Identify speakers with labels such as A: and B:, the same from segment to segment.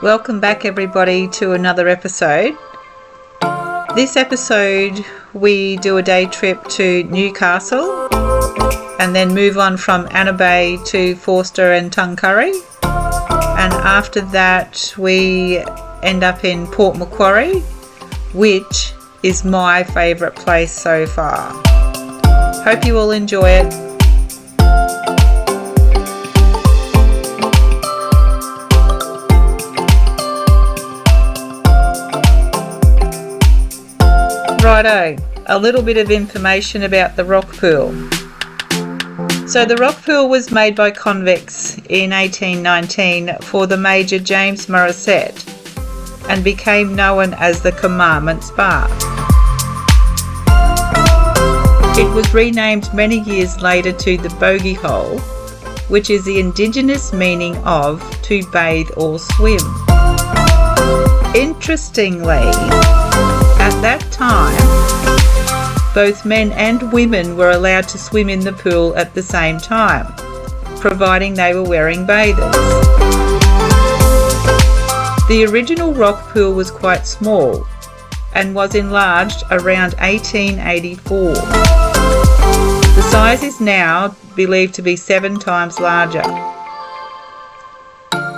A: Welcome back everybody to another episode. This episode we do a day trip to Newcastle and then move on from Anna Bay to Forster and Tuncurry, and after that we end up in Port Macquarrie, which is my favourite place so far. Hope you all enjoy it. Righto, a little bit of information about the rock pool. So the rock pool was made by convicts in 1819 for the Major James Morissette and became known as the Commandment's Bath. It was renamed many years later to the Bogey Hole, which is the indigenous meaning of to bathe or swim. Interestingly, at that time, both men and women were allowed to swim in the pool at the same time, providing they were wearing bathers. The original rock pool was quite small and was enlarged around 1884. The size is now believed to be 7 times larger.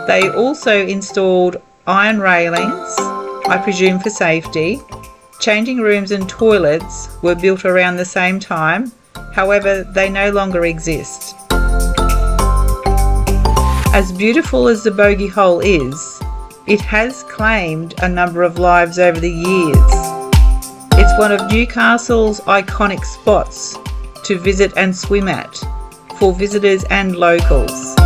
A: They also installed iron railings, I presume for safety. Changing rooms and toilets were built around the same time, however they no longer exist. As beautiful as the Bogey Hole is, it has claimed a number of lives over the years. It's one of Newcastle's iconic spots to visit and swim at, for visitors and locals.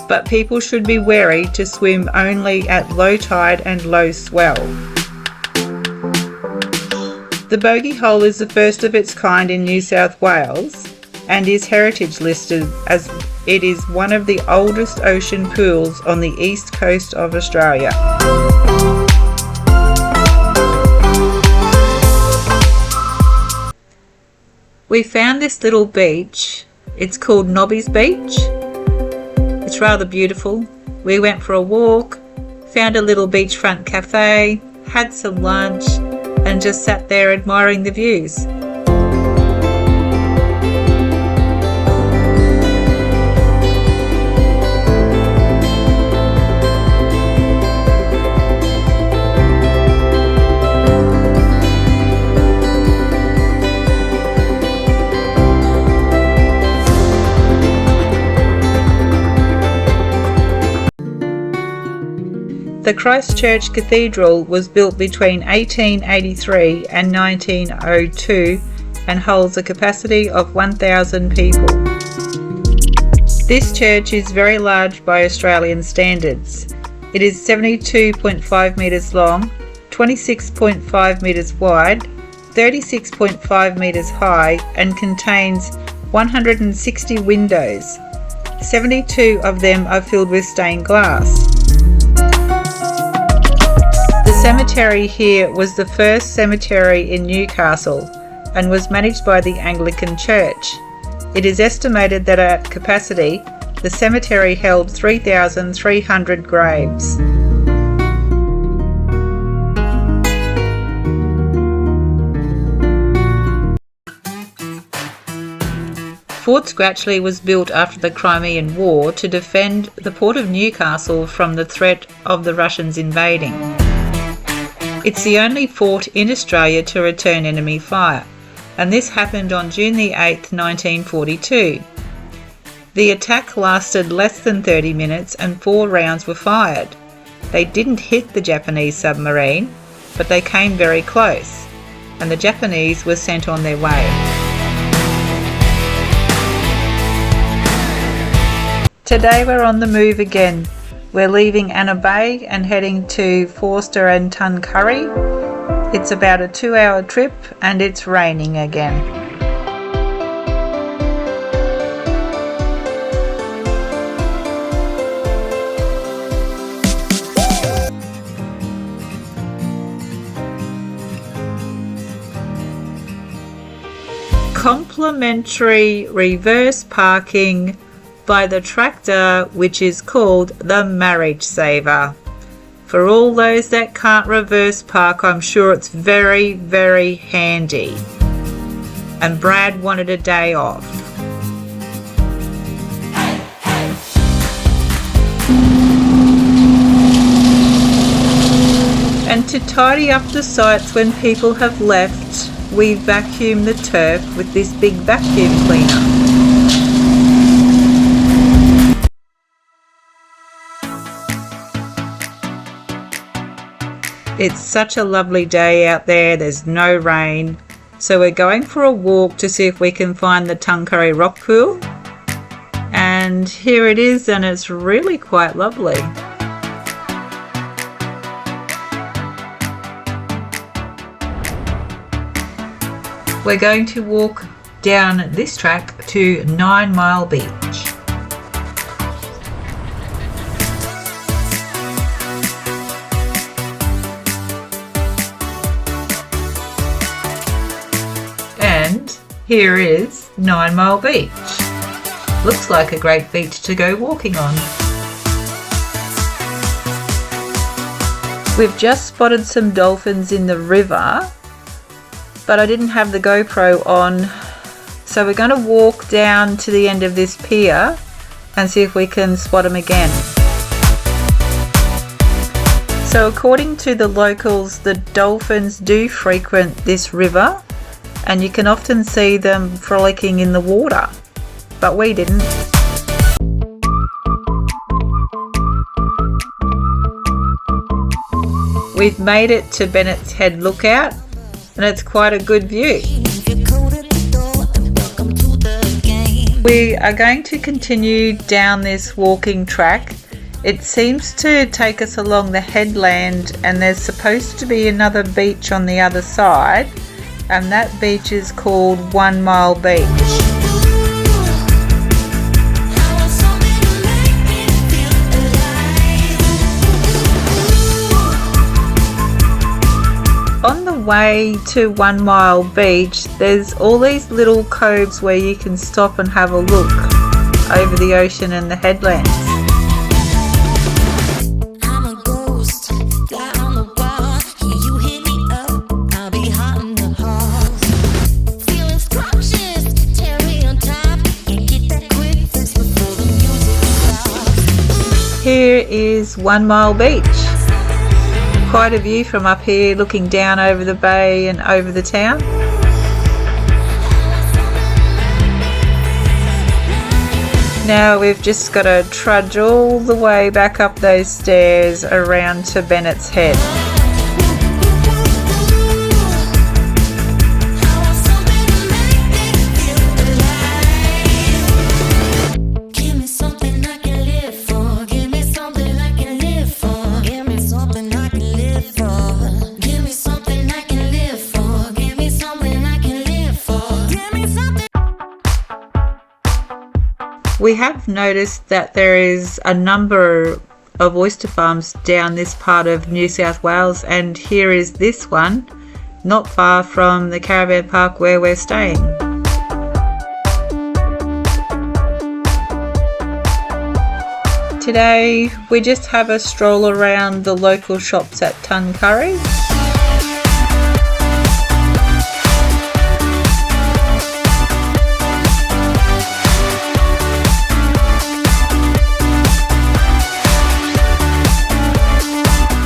A: But people should be wary to swim only at low tide and low swell. The Bogey Hole is the first of its kind in New South Wales and is heritage listed as it is one of the oldest ocean pools on the east coast of Australia. We found this little beach. It's called Nobbys Beach. It's rather beautiful. We went for a walk, found a little beachfront cafe, had some lunch, and just sat there admiring the views. The Church Cathedral was built between 1883 and 1902 and holds a capacity of 1,000 people. This church is very large by Australian standards. It is 72.5 metres long, 26.5 metres wide, 36.5 metres high, and contains 160 windows. 72 of them are filled with stained glass. The cemetery here was the first cemetery in Newcastle and was managed by the Anglican Church. It is estimated that at capacity, the cemetery held 3,300 graves. Fort Scratchley was built after the Crimean War to defend the port of Newcastle from the threat of the Russians invading. It's the only fort in Australia to return enemy fire, and this happened on June the 8th, 1942. The attack lasted less than 30 minutes and 4 rounds were fired. They didn't hit the Japanese submarine, but they came very close, and the Japanese were sent on their way. Today we're on the move again. We're leaving Anna Bay and heading to Forster and Tuncurry. It's about a 2-hour trip and it's raining again. Complimentary reverse parking by the tractor which is called the Marriage Saver. For all those that can't reverse park, I'm sure it's very, very handy. And Brad wanted a day off. And to tidy up the sites when people have left, we vacuum the turf with this big vacuum cleaner. It's such a lovely day out there, there's no rain, so we're going for a walk to see if we can find the Tuncurry rock pool. And here it is, and it's really quite lovely. We're going to walk down this track to 9 Mile Beach. And here is 9 Mile Beach. Looks like a great beach to go walking on. We've just spotted some dolphins in the river, but I didn't have the GoPro on, so we're going to walk down to the end of this pier and see if we can spot them again. So according to the locals, the dolphins do frequent this river and you can often see them frolicking in the water, but we didn't. We've made it to Bennetts Head Lookout, and it's quite a good view. We are going to continue down this walking track. It seems to take us along the headland, and there's supposed to be another beach on the other side, and that beach is called 1 Mile Beach. On the way to 1 Mile Beach, there's all these little coves where you can stop and have a look over the ocean and the headlands. Here is 1 Mile Beach. Quite a view from up here, looking down over the bay and over the town. Now we've just got to trudge all the way back up those stairs around to Bennetts Head. We have noticed that there is a number of oyster farms down this part of New South Wales, and here is this one, not far from the caravan park where we're staying. Today we just have a stroll around the local shops at Tuncurry.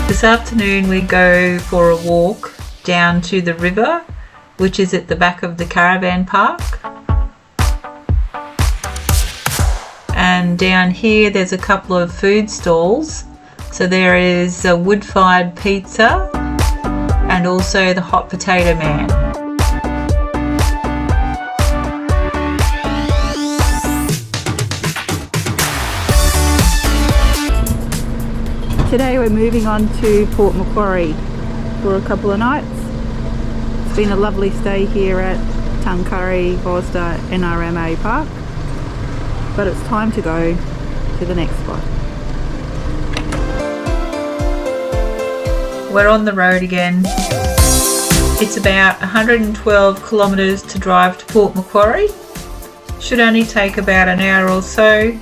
A: This afternoon we go for a walk down to the river, which is at the back of the caravan park. And down here there's a couple of food stalls. So there is a wood-fired pizza and also the hot potato man. Today we're moving on to Port Macquarrie for a couple of nights. It's been a lovely stay here at Tuncurry Forster NRMA Park, but it's time to go to the next spot. We're on the road again. It's about 112 kilometres to drive to Port Macquarie. Should only take about an hour or so.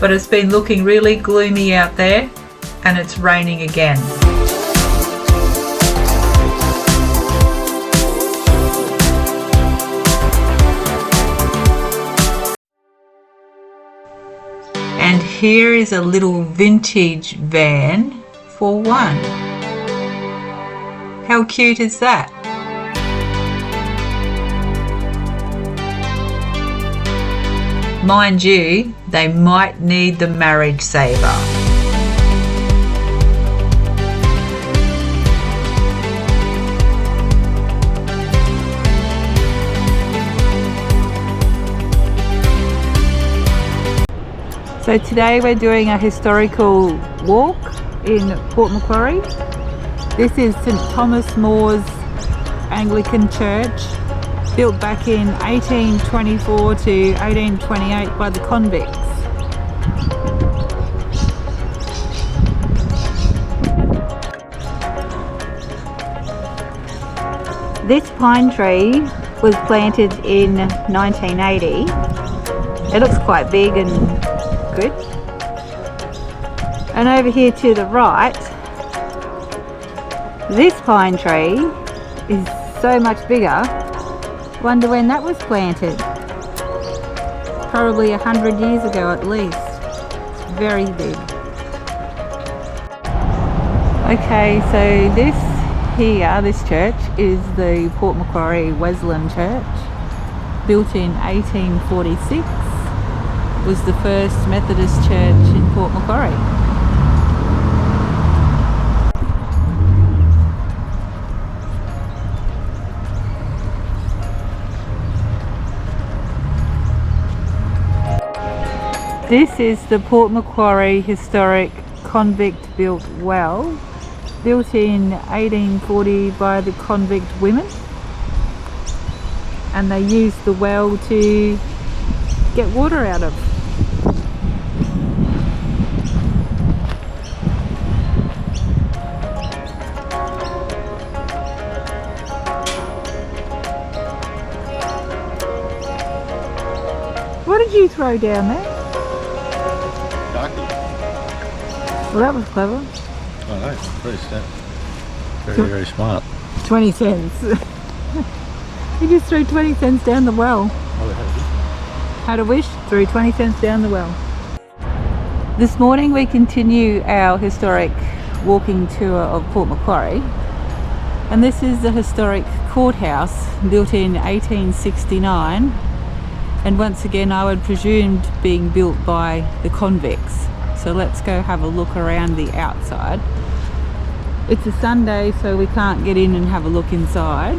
A: but it's been looking really gloomy out there and it's raining again. And here is a little vintage van for one. How cute is that? Mind you, they might need the marriage saver. So today we're doing a historical walk in Port Macquarie. This is St Thomas More's Anglican Church, built back in 1824 to 1828 by the convicts. This pine tree was planted in 1980. It looks quite big and good. And over here to the right, this pine tree is so much bigger. Wonder when that was planted. Probably 100 years ago at least. It's very big. Okay, so this church is the Port Macquarie Wesleyan Church, built in 1846. Was the first Methodist church in Port Macquarie. This is the Port Macquarie Historic Convict Built Well, built in 1840 by the convict women, and they used the well to get water out of. What did you throw down there? Well, that was clever.
B: I know, very smart. Very smart.
A: 20 cents. You just threw 20 cents down the well. Had a wish, threw 20 cents down the well. This morning we continue our historic walking tour of Port Macquarie, and this is the historic courthouse, built in 1869, and once again I would presume being built by the convicts. So let's go have a look around the outside. It's a Sunday, so we can't get in and have a look inside.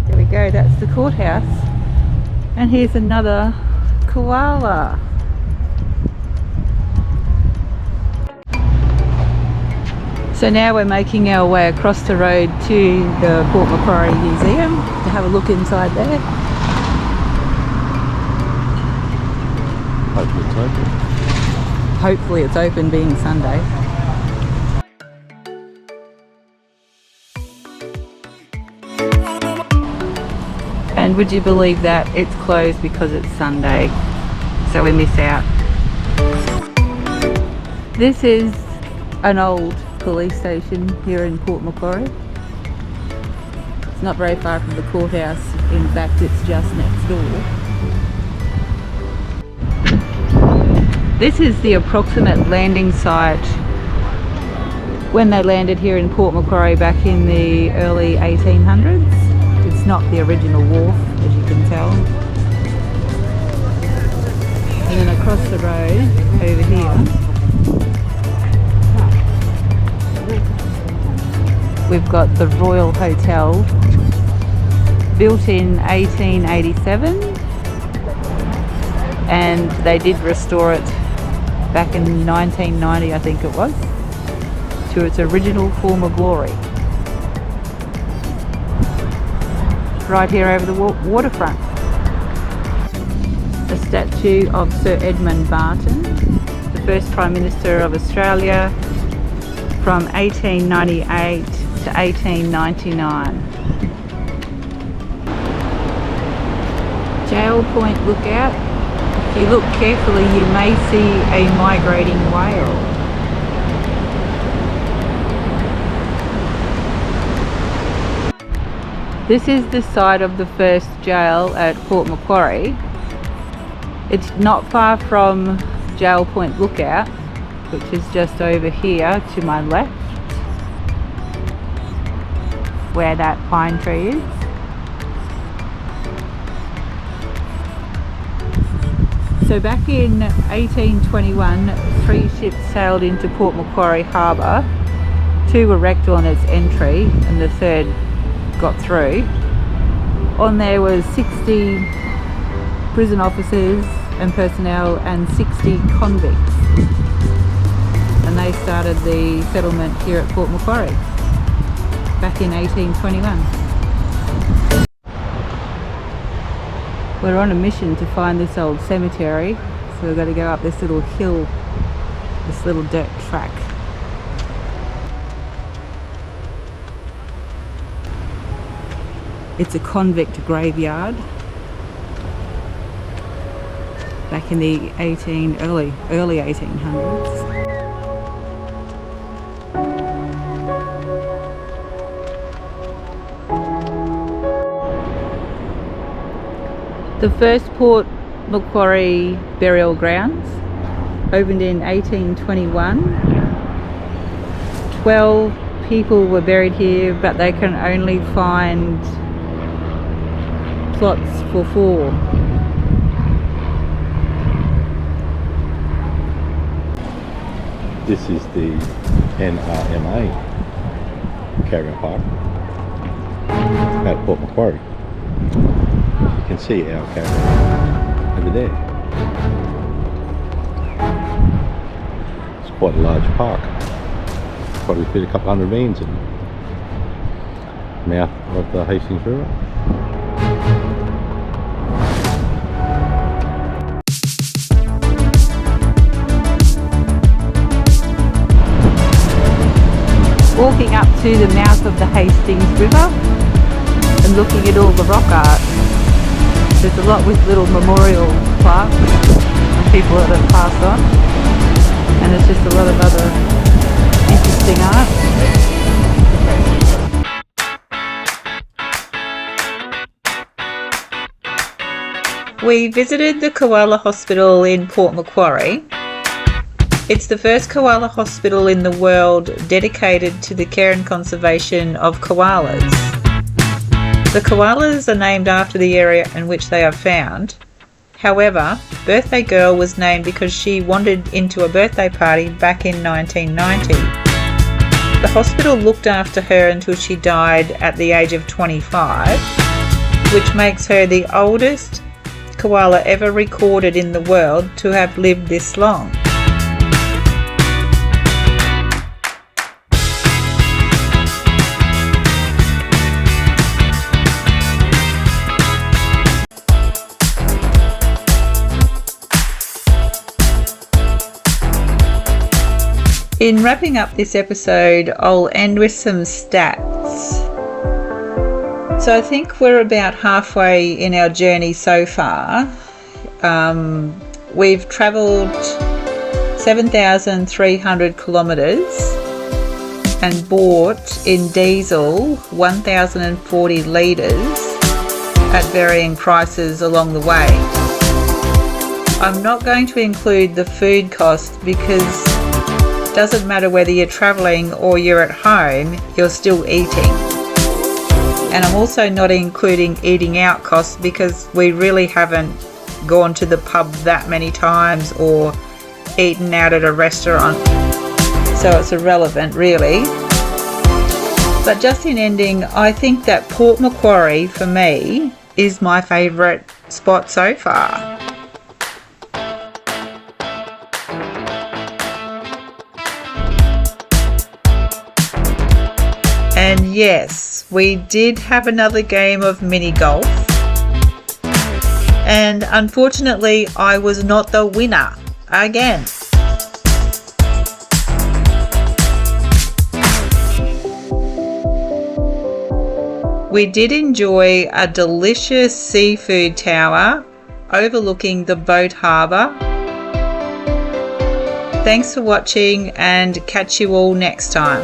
A: There we go, that's the courthouse. And here's another koala. So now we're making our way across the road to the Port Macquarie Museum to have a look inside there.
B: Hopefully it's open.
A: Hopefully it's open, being Sunday. And would you believe that it's closed because it's Sunday, so we miss out. This is an old police station here in Port Macquarie. It's not very far from the courthouse, in fact it's just next door. This is the approximate landing site when they landed here in Port Macquarie back in the early 1800s. It's not the original wharf, as you can tell. And then across the road over here we've got the Royal Hotel, built in 1887, and they did restore it back in 1990, I think it was, to its original form of glory. Right here over the waterfront. A statue of Sir Edmund Barton, the first Prime Minister of Australia from 1898 to 1899. Jail Point Lookout. If you look carefully, you may see a migrating whale. This is the site of the first jail at Port Macquarie. It's not far from Jail Point Lookout, which is just over here to my left, where that pine tree is. So back in 1821, 3 ships sailed into Port Macquarie Harbour. 2 were wrecked on its entry and the 3rd got through. On there was 60 prison officers and personnel and 60 convicts. And they started the settlement here at Port Macquarie back in 1821. We're on a mission to find this old cemetery, so we've got to go up this little hill, this little dirt track. It's a convict graveyard. Back in the early 1800s. The first Port Macquarie burial grounds opened in 1821. 12 people were buried here, but they can only find plots for 4.
B: This is the NRMA caravan park at Port Macquarie. You can see our caravan over there. It's quite a large park. Probably fit a couple hundred vans in the mouth of the Hastings River.
A: Walking up to the mouth of the Hastings River and looking at all the rock art. There's a lot with little memorial plaques and people that have passed on, and there's just a lot of other interesting art. We visited the Koala Hospital in Port Macquarie. It's the first koala hospital in the world dedicated to the care and conservation of koalas. The koalas are named after the area in which they are found. However, Birthday Girl was named because she wandered into a birthday party back in 1990. The hospital looked after her until she died at the age of 25, which makes her the oldest koala ever recorded in the world to have lived this long. In wrapping up this episode, I'll end with some stats. So I think we're about halfway in our journey so far. We've travelled 7,300 kilometres and bought in diesel 1,040 litres at varying prices along the way. I'm not going to include the food cost because it doesn't matter whether you're travelling or you're at home, you're still eating. And I'm also not including eating out costs because we really haven't gone to the pub that many times or eaten out at a restaurant, so it's irrelevant really. But just in ending, I think that Port Macquarie for me is my favourite spot so far. And yes, we did have another game of mini golf, and unfortunately I was not the winner again. We did enjoy a delicious seafood tower overlooking the boat harbour. Thanks for watching and catch you all next time.